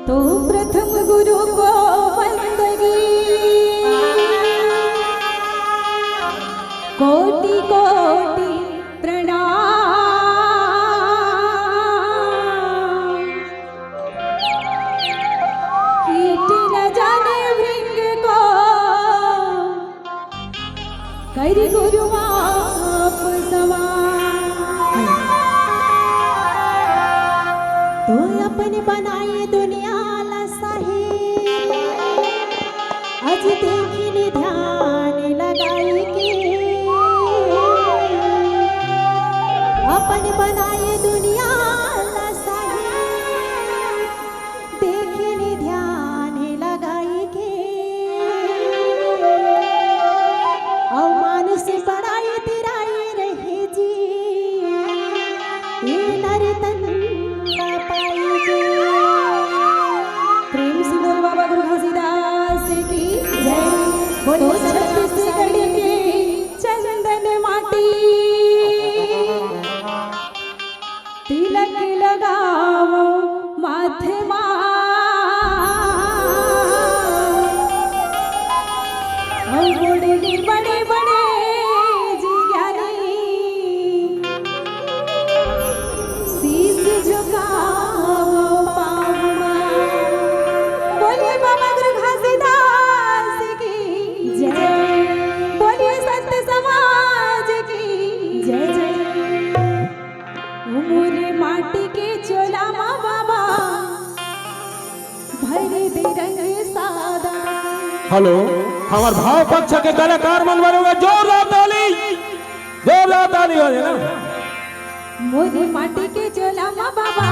तो प्रथम गुरु को वंदगी कोटि कोटि प्रणाम। कीट न जाने भृंग को कर गुरु आप समान। तो अपन बनाए दुनिया लसाही आज देखिने ध्यान लगाई के अपन बनाए दुनिया लसाही देखिने ध्यान लगाई के और मानुष बड़ाई तिराई रहे जी ये नरतन प्रेम से बोल बाबा गुरु घासीदास की जय। बोलो छत्तीसगढ़ के चंदन माटी तिलक लगाओ माथे बड़े बड़े बड़े जिज्ञानी शीश झुकाओ पाँव। बोलिए बाबा गुरु घासीदास की जय। बोलिए संत समाज की जय जय। उमरे माटी के चोला माँ बाबा भर दे रंग सादा। हेलो हमार भाव पक्ष के कलाकार मन बनेगा जोरदार ताली हो ना। मोरे माटी के चोला माँ बाबा